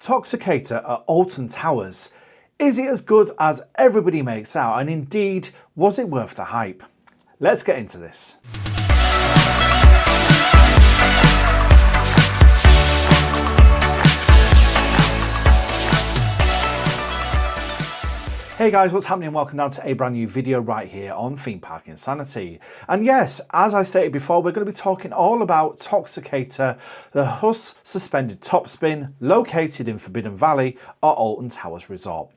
Toxicator at Alton Towers. Is it as good as everybody makes out? And indeed, was it worth the hype? Let's get into this. Hey guys, what's happening? Welcome down to a brand new video right here on Theme Park Insanity. And yes, as I stated before, we're going to be talking all about Toxicator, the HUSS Suspended Top Spin located in Forbidden Valley at Alton Towers Resort.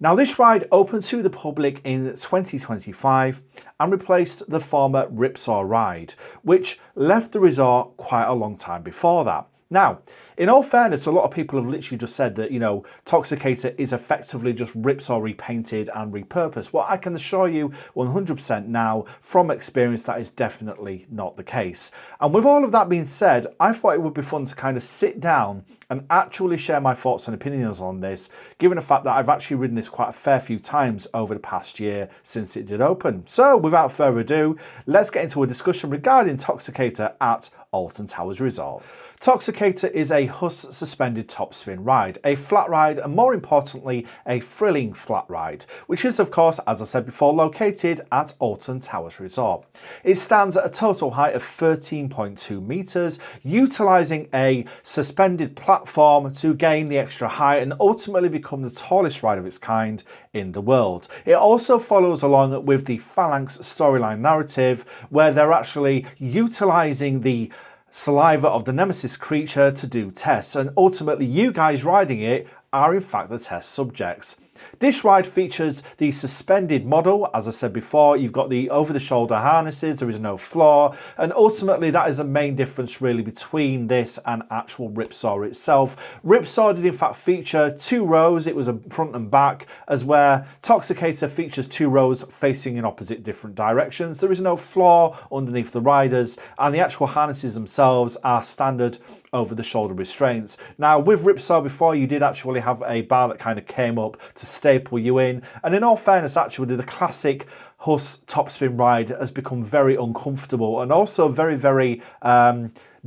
Now this ride opened to the public in 2025 and replaced the former Ripsaw ride, which left the resort quite a long time before that. Now, in all fairness, a lot of people have literally just said that, Toxicator is effectively just Ripsaw repainted and repurposed. Well, I can assure you 100% now from experience that is definitely not the case. And with all of that being said, I thought it would be fun to kind of sit down and actually share my thoughts and opinions on this, given the fact that I've actually ridden this quite a fair few times over the past year since it did open. So without further ado, let's get into a discussion regarding Toxicator at Alton Towers Resort. Toxicator is a HUSS Suspended Top Spin ride, a flat ride and more importantly a thrilling flat ride, which is of course, as I said before, located at Alton Towers Resort. It stands at a total height of 13.2 metres, utilising a suspended platform to gain the extra height and ultimately become the tallest ride of its kind in the world. It also follows along with the Phalanx storyline narrative, where they're actually utilising the saliva of the nemesis creature to do tests, and ultimately you guys riding it are in fact the test subjects. This ride features the suspended model. As I said before, you've got the over-the-shoulder harnesses, there is no floor, and ultimately that is the main difference really between this and actual Ripsaw itself. Ripsaw did in fact feature two rows, it was a front and back, as where Toxicator features two rows facing in opposite different directions. There is no floor underneath the riders, and the actual harnesses themselves are standard over-the-shoulder restraints. Now with Ripsaw before, you did actually have a bar that kind of came up to staple you in, and in all fairness actually the classic HUSS Top Spin ride has become very uncomfortable and also very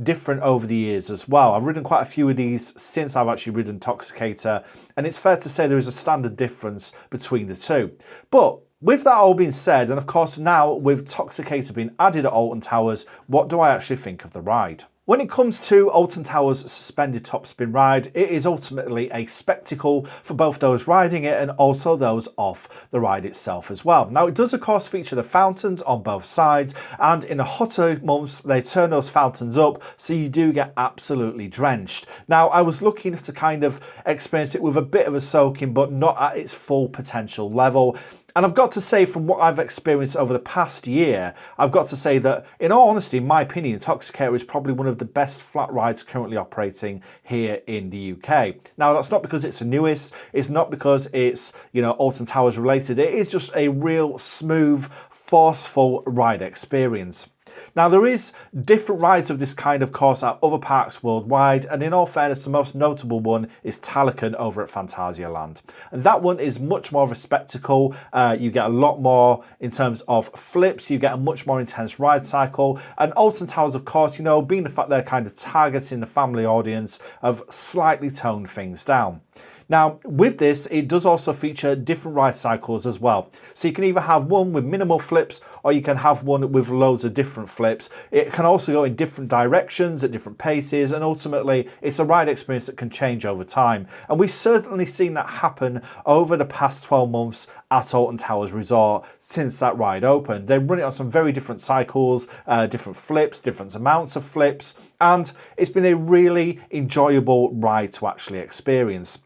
different over the years as well. I've ridden quite a few of these since I've actually ridden Toxicator, and it's fair to say there is a standard difference between the two. But with that all being said, and of course now with Toxicator being added at Alton Towers, what do I actually think of the ride? When it comes to Alton Towers' Suspended Top Spin ride, it is ultimately a spectacle for both those riding it and also those off the ride itself as well. Now it does of course feature the fountains on both sides, and in the hotter months they turn those fountains up so you do get absolutely drenched. Now I was lucky enough to kind of experience it with a bit of a soaking, but not at its full potential level. And I've got to say, from what I've experienced over the past year, I've got to say that, in all honesty, in my opinion, Toxicator is probably one of the best flat rides currently operating here in the UK. Now, that's not because it's the newest, it's not because it's, Alton Towers related, it is just a real smooth, forceful ride experience. Now there is different rides of this kind of course at other parks worldwide, and in all fairness the most notable one is Talican over at Phantasialand, and that one is much more of a spectacle. You get a lot more in terms of flips, you get a much more intense ride cycle, and Alton Towers of course, being the fact they're kind of targeting the family audience, have slightly toned things down. Now with this, it does also feature different ride cycles as well. So you can either have one with minimal flips or you can have one with loads of different flips. It can also go in different directions at different paces, and ultimately it's a ride experience that can change over time. And we've certainly seen that happen over the past 12 months at Alton Towers Resort since that ride opened. They run it on some very different cycles, different flips, different amounts of flips, and it's been a really enjoyable ride to actually experience.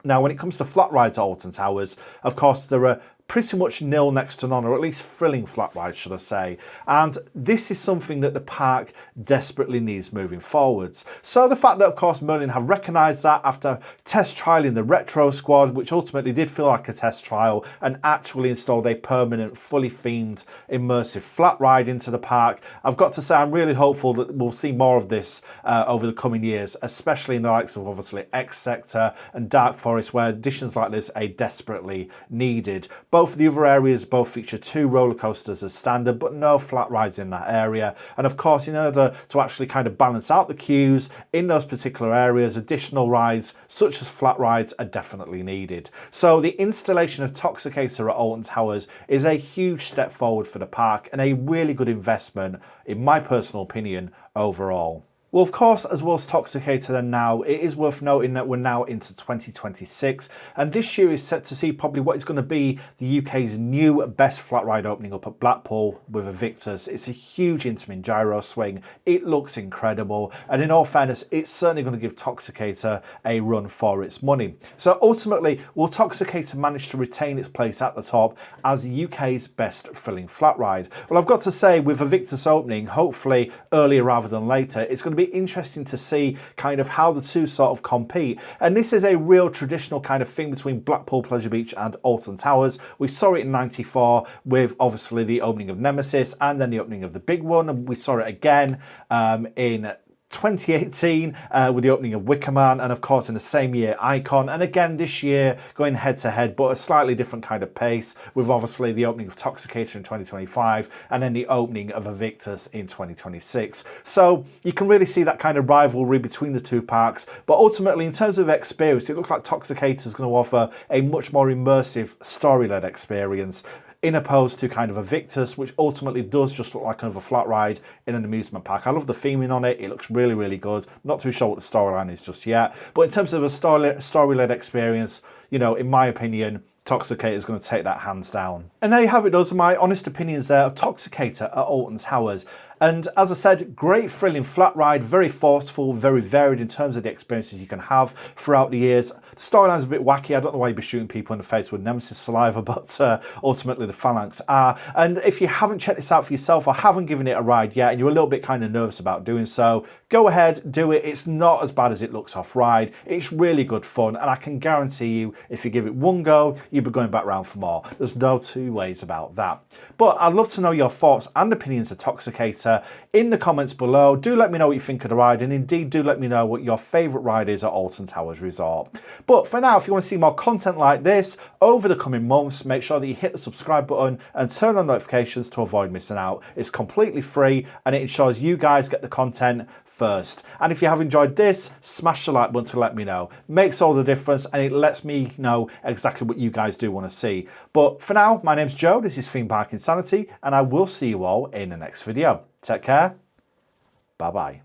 Now, when it comes to flat rides at Alton Towers, of course, there are pretty much nil next to none, or at least thrilling flat rides, should I say. And this is something that the park desperately needs moving forwards. So the fact that, of course, Merlin have recognised that after test trialling the Retro Squad, which ultimately did feel like a test trial, and actually installed a permanent, fully themed, immersive flat ride into the park, I've got to say I'm really hopeful that we'll see more of this over the coming years, especially in the likes of obviously X Sector and Dark Forest, where additions like this are desperately needed. But Both the other areas both feature 2 roller coasters as standard, but no flat rides in that area. And of course, in order to actually kind of balance out the queues in those particular areas, additional rides such as flat rides are definitely needed. So the installation of Toxicator at Alton Towers is a huge step forward for the park and a really good investment, in my personal opinion, overall. Well, of course, as well as Toxicator then now, it is worth noting that we're now into 2026, and this year is set to see probably what is going to be the UK's new best flat ride opening up at Blackpool with Aviktas. It's a huge Intamin gyro swing. It looks incredible, and in all fairness, it's certainly going to give Toxicator a run for its money. So ultimately, will Toxicator manage to retain its place at the top as the UK's best thrilling flat ride? Well, I've got to say, with Aviktas opening, hopefully earlier rather than later, it's going to be interesting to see kind of how the two sort of compete. And this is a real traditional kind of thing between Blackpool Pleasure Beach and Alton Towers. We saw it in '94 with obviously the opening of Nemesis and then the opening of the big one, and we saw it again in 2018 with the opening of Wicker Man, and of course in the same year Icon, and again this year going head to head but a slightly different kind of pace with obviously the opening of Toxicator in 2025 and then the opening of Aviktas in 2026. So you can really see that kind of rivalry between the two parks, but ultimately in terms of experience, it looks like Toxicator is going to offer a much more immersive story-led experience, in opposed to kind of Aviktas, which ultimately does just look like kind of a flat ride in an amusement park. I love the theming on it. It looks really, really good. Not too sure what the storyline is just yet. But in terms of a story-led experience, you know, in my opinion, Toxicator is going to take that hands down. And there you have it. Those are my honest opinions there of Toxicator at Alton Towers. And as I said, great thrilling flat ride, very forceful, very varied in terms of the experiences you can have throughout the years. The storyline's a bit wacky. I don't know why you'd be shooting people in the face with Nemesis saliva, but ultimately the phalanx are. And if you haven't checked this out for yourself or haven't given it a ride yet and you're a little bit kind of nervous about doing so, go ahead, do it. It's not as bad as it looks off ride. It's really good fun, and I can guarantee you, if you give it one go, you'll be going back round for more. There's no two ways about that. But I'd love to know your thoughts and opinions of Toxicator in the comments below. Do let me know what you think of the ride, and indeed do let me know what your favourite ride is at Alton Towers Resort. But for now, if you want to see more content like this over the coming months, make sure that you hit the subscribe button and turn on notifications to avoid missing out. It's completely free and it ensures you guys get the content first. And if you have enjoyed this, smash the like button to let me know. Makes all the difference, and it lets me know exactly what you guys do want to see. But for now, my name's Joe, this is Theme Park Insanity, and I will see you all in the next video. Take care. Bye bye.